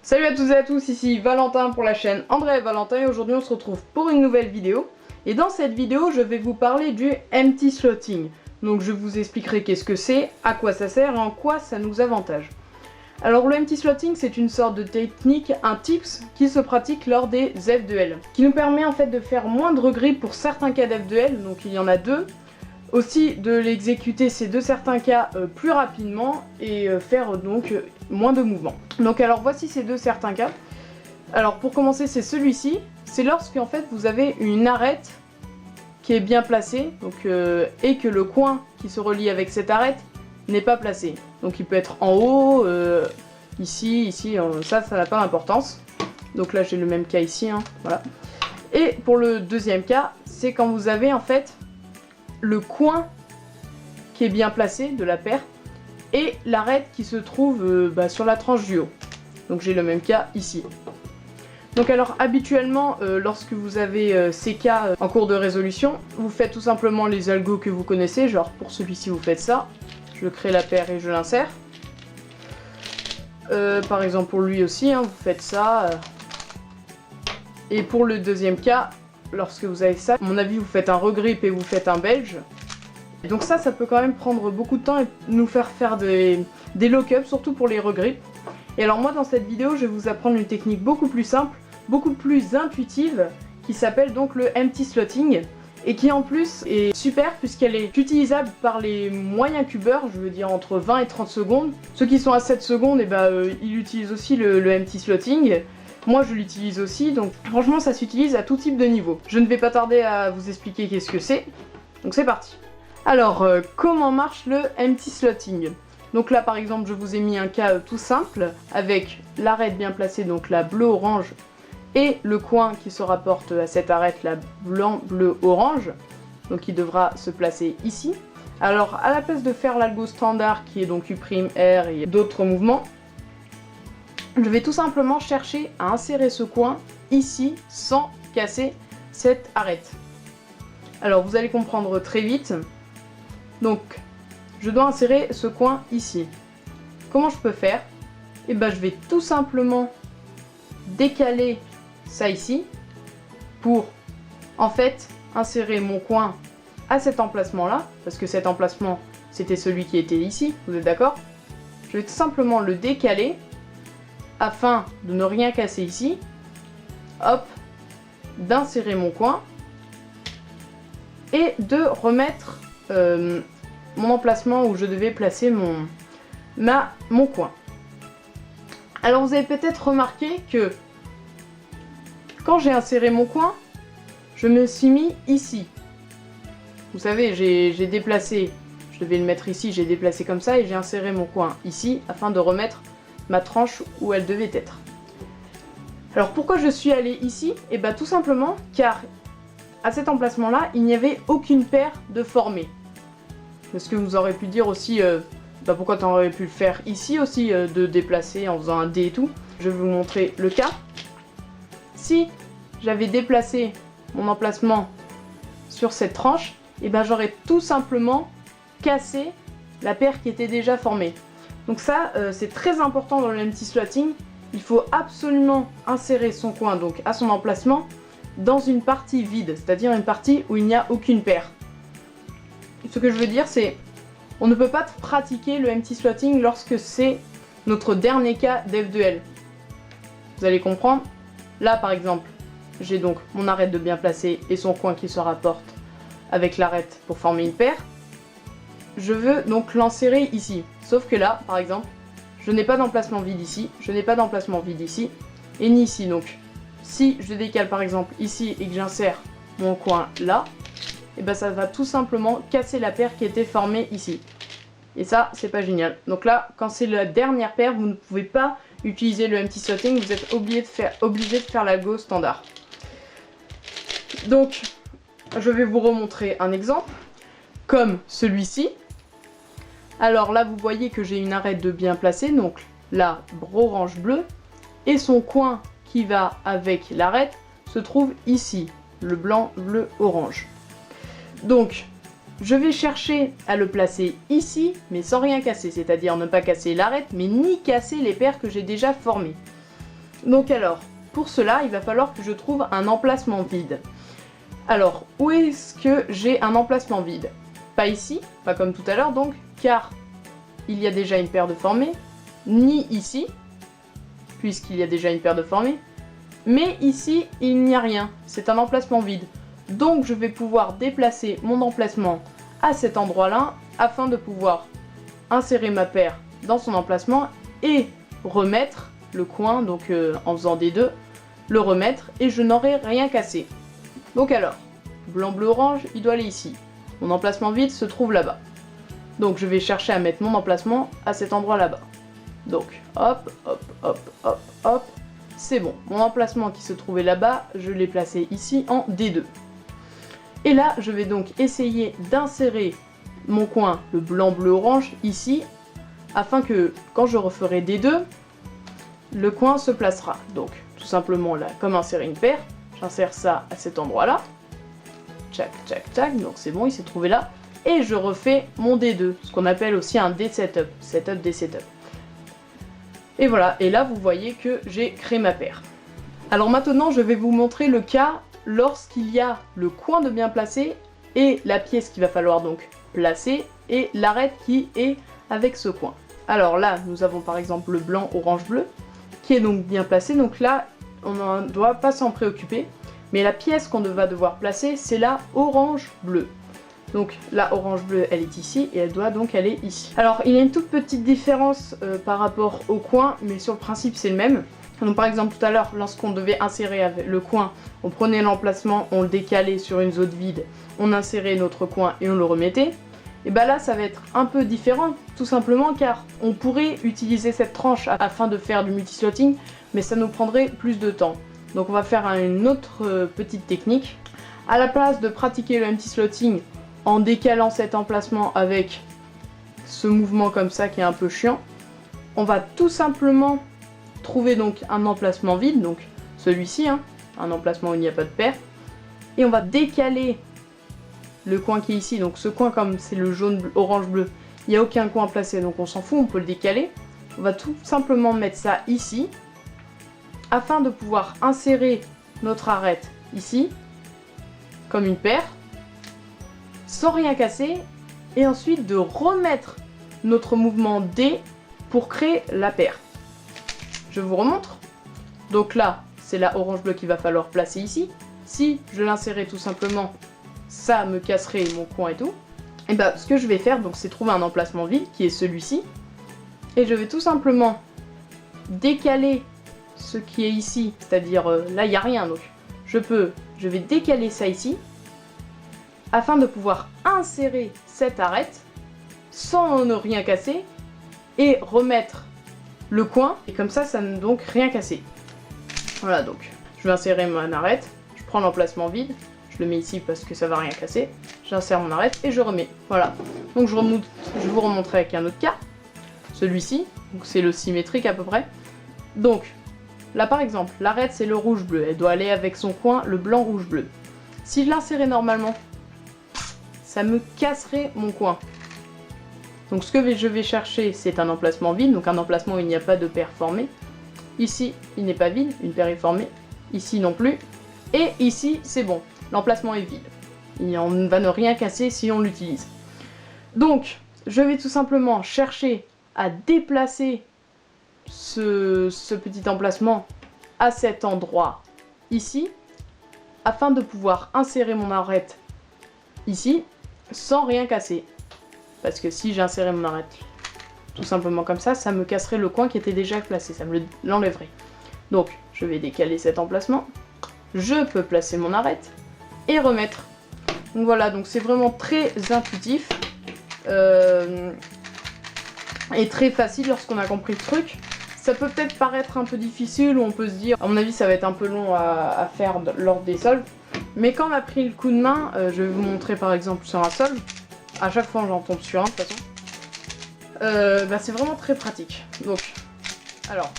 Salut à toutes et à tous, ici Valentin pour la chaîne André et Valentin et aujourd'hui on se retrouve pour une nouvelle vidéo. Et dans cette vidéo je vais vous parler du empty slotting. Donc je vous expliquerai qu'est-ce que c'est, à quoi ça sert et en quoi ça nous avantage. Alors le empty slotting c'est une sorte de technique, un tips qui se pratique lors des F2L. Qui nous permet en fait de faire moins de regrip pour certains cas d'F2L, donc il y en a deux. Aussi de l'exécuter ces deux certains cas plus rapidement et faire donc moins de mouvements. Donc alors voici ces deux certains cas. Alors pour commencer c'est celui-ci, c'est lorsque en fait vous avez une arête qui est bien placée donc, et que le coin qui se relie avec cette arête n'est pas placé. Donc il peut être en haut, ici, ça n'a pas d'importance. Donc là j'ai le même cas ici, hein, voilà. Et pour le deuxième cas, c'est quand vous avez en fait le coin qui est bien placé de la paire et l'arête qui se trouve sur la tranche du haut. Donc j'ai le même cas ici. Donc alors habituellement lorsque vous avez ces cas en cours de résolution, vous faites tout simplement les algos que vous connaissez, genre pour celui-ci vous faites ça, je crée la paire et je l'insère. Par exemple pour lui aussi, hein, vous faites ça. Et pour le deuxième cas, lorsque vous avez ça, à mon avis vous faites un regrip et vous faites un belge. Donc ça peut quand même prendre beaucoup de temps et nous faire des lock-ups, surtout pour les regrips. Et alors moi dans cette vidéo je vais vous apprendre une technique beaucoup plus simple, beaucoup plus intuitive, qui s'appelle donc le empty slotting. Et qui en plus est super puisqu'elle est utilisable par les moyens cubeurs, je veux dire entre 20 et 30 secondes. Ceux qui sont à 7 secondes, ils utilisent aussi le empty slotting. Moi je l'utilise aussi, donc franchement ça s'utilise à tout type de niveau. Je ne vais pas tarder à vous expliquer qu'est-ce que c'est, donc c'est parti. Alors comment marche le empty slotting? Donc là par exemple je vous ai mis un cas tout simple, avec l'arête bien placée, donc la bleu-orange, et le coin qui se rapporte à cette arête, la blanc-bleu-orange, donc il devra se placer ici. Alors à la place de faire l'algo standard qui est donc U'R et d'autres mouvements, je vais tout simplement chercher à insérer ce coin ici sans casser cette arête. Alors vous allez comprendre très vite. Donc je dois insérer ce coin ici. Comment je peux faire? Eh ben je vais tout simplement décaler ça ici pour en fait insérer mon coin à cet emplacement là, parce que cet emplacement c'était celui qui était ici, vous êtes d'accord? Je vais tout simplement le décaler afin de ne rien casser ici, hop, d'insérer mon coin et de remettre mon emplacement où je devais placer mon coin. Alors vous avez peut-être remarqué que quand j'ai inséré mon coin, je me suis mis ici. Vous savez, j'ai déplacé, je devais le mettre ici, j'ai déplacé comme ça et j'ai inséré mon coin ici afin de remettre ma tranche où elle devait être. Alors pourquoi je suis allée ici? Et bien tout simplement car à cet emplacement là il n'y avait aucune paire de formée. Parce que vous aurez pu dire aussi pourquoi tu aurais pu le faire ici aussi, de déplacer en faisant un D et tout. Je vais vous montrer le cas. Si j'avais déplacé mon emplacement sur cette tranche, et ben j'aurais tout simplement cassé la paire qui était déjà formée. Donc ça, c'est très important dans le empty slotting. Il faut absolument insérer son coin donc à son emplacement dans une partie vide, c'est-à-dire une partie où il n'y a aucune paire. Ce que je veux dire, c'est on ne peut pas pratiquer le empty slotting lorsque c'est notre dernier cas d'F2L. Vous allez comprendre. Là, par exemple, j'ai donc mon arête de bien placée et son coin qui se rapporte avec l'arête pour former une paire. Je veux donc l'insérer ici. Sauf que là, par exemple, je n'ai pas d'emplacement vide ici, je n'ai pas d'emplacement vide ici, et ni ici. Donc, si je décale par exemple ici et que j'insère mon coin là, et ben ça va tout simplement casser la paire qui était formée ici. Et ça, c'est pas génial. Donc là, quand c'est la dernière paire, vous ne pouvez pas utiliser le empty slotting, vous êtes obligé de faire l'algo standard. Donc, je vais vous remontrer un exemple, comme celui-ci. Alors là, vous voyez que j'ai une arête de bien placée, donc la orange bleu, et son coin qui va avec l'arête se trouve ici, le blanc, bleu, orange. Donc, je vais chercher à le placer ici, mais sans rien casser, c'est-à-dire ne pas casser l'arête, mais ni casser les paires que j'ai déjà formées. Donc alors, pour cela, il va falloir que je trouve un emplacement vide. Alors, où est-ce que j'ai un emplacement vide? Pas ici, pas comme tout à l'heure donc, car il y a déjà une paire de formées, ni ici, puisqu'il y a déjà une paire de formées, mais ici, il n'y a rien, c'est un emplacement vide. Donc je vais pouvoir déplacer mon emplacement à cet endroit-là, afin de pouvoir insérer ma paire dans son emplacement et remettre le coin, donc en faisant des deux, le remettre et je n'aurai rien cassé. Donc alors, blanc, bleu, orange, il doit aller ici. Mon emplacement vide se trouve là-bas. Donc je vais chercher à mettre mon emplacement à cet endroit là-bas. Donc hop, hop, hop, hop, hop. C'est bon, mon emplacement qui se trouvait là-bas, je l'ai placé ici en D2. Et là, je vais donc essayer d'insérer mon coin, le blanc, bleu, orange, ici, afin que quand je referai D2, le coin se placera. Donc tout simplement là, comme insérer une paire, j'insère ça à cet endroit-là. Tchac, tchac, tchac, donc c'est bon, il s'est trouvé là. Et je refais mon D2, ce qu'on appelle aussi un D-setup, setup, D-setup. Et voilà, et là vous voyez que j'ai créé ma paire. Alors maintenant je vais vous montrer le cas lorsqu'il y a le coin de bien placé et la pièce qu'il va falloir donc placer et l'arête qui est avec ce coin. Alors là nous avons par exemple le blanc, orange, bleu qui est donc bien placé, donc là on ne doit pas s'en préoccuper, mais la pièce qu'on va devoir placer c'est la orange, bleu. Donc la orange bleue elle est ici et elle doit donc aller ici. Alors il y a une toute petite différence par rapport au coin, mais sur le principe c'est le même. Donc par exemple tout à l'heure lorsqu'on devait insérer le coin, on prenait l'emplacement, on le décalait sur une zone vide, on insérait notre coin et on le remettait. Et bah là ça va être un peu différent, tout simplement car on pourrait utiliser cette tranche afin de faire du multislotting, mais ça nous prendrait plus de temps. Donc on va faire une autre petite technique. À la place de pratiquer le multislotting en décalant cet emplacement avec ce mouvement comme ça qui est un peu chiant, on va tout simplement trouver donc un emplacement vide, donc celui-ci, hein, un emplacement où il n'y a pas de paire, et on va décaler le coin qui est ici, donc ce coin comme c'est le jaune, orange, bleu, il n'y a aucun coin placé donc on s'en fout, on peut le décaler. On va tout simplement mettre ça ici, afin de pouvoir insérer notre arête ici, comme une paire, sans rien casser, et ensuite de remettre notre mouvement D pour créer la paire. Je vous remontre. Donc là, c'est la orange-bleu qu'il va falloir placer ici. Si je l'insérais tout simplement, ça me casserait mon coin et tout. Et bah, ce que je vais faire, donc, c'est trouver un emplacement vide, qui est celui-ci. Et je vais tout simplement décaler ce qui est ici, c'est-à-dire là, il n'y a rien, donc je vais décaler ça ici, afin de pouvoir insérer cette arête sans ne rien casser et remettre le coin, et comme ça, ça ne donc rien casser. Voilà, donc je vais insérer mon arête, je prends l'emplacement vide, je le mets ici parce que ça va rien casser, j'insère mon arête et je remets. Voilà, donc je vous remontrer avec un autre cas, celui-ci, donc c'est le symétrique à peu près. Donc là par exemple, l'arête c'est le rouge-bleu, elle doit aller avec son coin le blanc-rouge-bleu. Si je l'insérais normalement, ça me casserait mon coin. Donc ce que je vais chercher, c'est un emplacement vide, donc un emplacement où il n'y a pas de paire formée. Ici, il n'est pas vide, une paire est formée. Ici non plus. Et ici, c'est bon, l'emplacement est vide. On ne va ne rien casser si on l'utilise. Donc, je vais tout simplement chercher à déplacer ce petit emplacement à cet endroit ici, afin de pouvoir insérer mon arête ici, sans rien casser. Parce que si j'insérais mon arête tout simplement comme ça me casserait le coin qui était déjà placé, ça me l'enlèverait. Donc je vais décaler cet emplacement, je peux placer mon arête et remettre. Donc voilà, donc c'est vraiment très intuitif et très facile lorsqu'on a compris le truc. Ça peut peut-être paraître un peu difficile, ou on peut se dire, à mon avis ça va être un peu long à faire lors des soldes, mais quand on a pris le coup de main, je vais vous montrer par exemple sur un solde. À chaque fois j'en tombe sur un de toute façon. Bah, c'est vraiment très pratique. Donc, alors.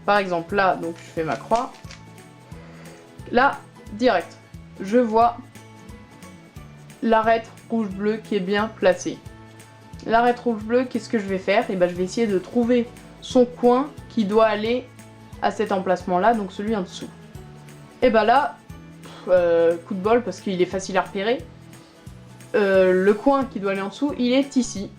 Par exemple là, donc je fais ma croix. Là, direct, je vois l'arête rouge-bleu qui est bien placée. l'arête rouge-bleu, qu'est-ce que je vais faire? Et ben je vais essayer de trouver son coin qui doit aller à cet emplacement-là, donc celui en dessous. Et ben là, coup de bol parce qu'il est facile à repérer. Le coin qui doit aller en dessous, il est ici.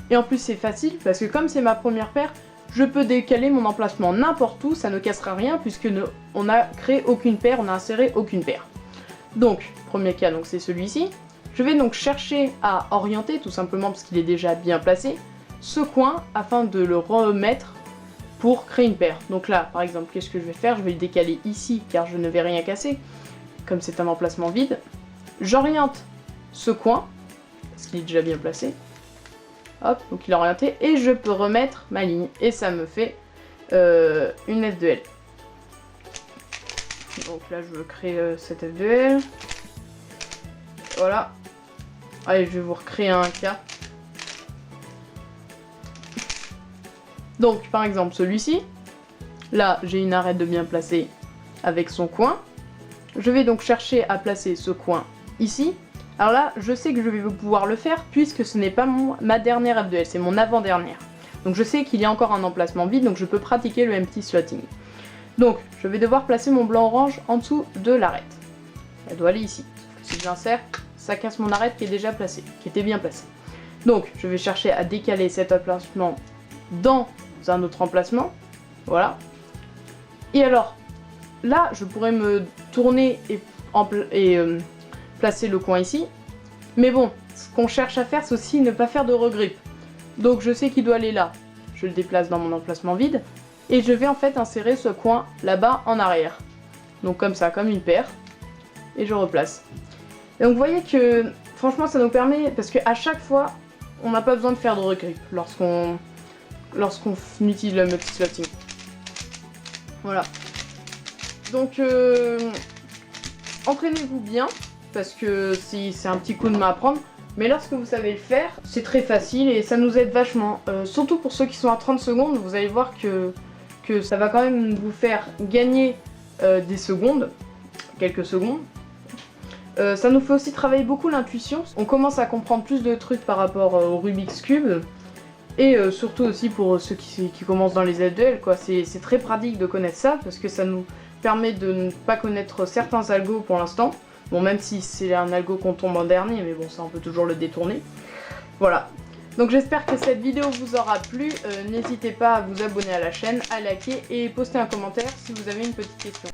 Et en plus c'est facile parce que comme c'est ma première paire, je peux décaler mon emplacement n'importe où, ça ne cassera rien puisque on n'a créé aucune paire, on n'a inséré aucune paire. Donc, premier cas, donc c'est celui-ci. Je vais donc chercher à orienter, tout simplement parce qu'il est déjà bien placé, ce coin afin de le remettre pour créer une paire. Donc là, par exemple, qu'est-ce que je vais faire? Je vais le décaler ici car je ne vais rien casser, comme c'est un emplacement vide. J'oriente ce coin, parce qu'il est déjà bien placé. Hop, donc il est orienté, et je peux remettre ma ligne. Et ça me fait une F2L. Donc là, je veux créer cette F2L. Voilà. Allez, je vais vous recréer un cas. Donc, par exemple, celui-ci. Là, j'ai une arête de bien placer avec son coin. Je vais donc chercher à placer ce coin ici. Alors là, je sais que je vais pouvoir le faire puisque ce n'est pas ma dernière F2L, c'est mon avant-dernière. Donc je sais qu'il y a encore un emplacement vide, donc je peux pratiquer le empty slotting. Donc, je vais devoir placer mon blanc-orange en dessous de l'arête. Elle doit aller ici. Si je l'insère, ça casse mon arête qui est déjà placée, qui était bien placée. Donc, je vais chercher à décaler cet emplacement dans un autre emplacement. Voilà. Et alors, là, je pourrais me tourner et placer le coin ici. Mais bon, ce qu'on cherche à faire, c'est aussi ne pas faire de regrip. Donc je sais qu'il doit aller là. Je le déplace dans mon emplacement vide. Et je vais en fait insérer ce coin là-bas en arrière. Donc comme ça, comme une paire. Et je replace. Et donc vous voyez que, franchement, ça nous permet, parce qu'à chaque fois, on n'a pas besoin de faire de regrip lorsqu'on utilise le multi-slotting. Voilà. Donc, entraînez-vous bien. Parce que c'est un petit coup de main à prendre, mais lorsque vous savez le faire, c'est très facile et ça nous aide vachement. Surtout pour ceux qui sont à 30 secondes, vous allez voir que ça va quand même vous faire gagner des secondes, quelques secondes. Ça nous fait aussi travailler beaucoup l'intuition, on commence à comprendre plus de trucs par rapport au Rubik's Cube, et surtout aussi pour ceux qui commencent dans les F2L, quoi. C'est très pratique de connaître ça, parce que ça nous permet de ne pas connaître certains algos pour l'instant. Bon, même si c'est un algo qu'on tombe en dernier, mais bon, ça on peut toujours le détourner. Voilà. Donc j'espère que cette vidéo vous aura plu. N'hésitez pas à vous abonner à la chaîne, à liker et poster un commentaire si vous avez une petite question.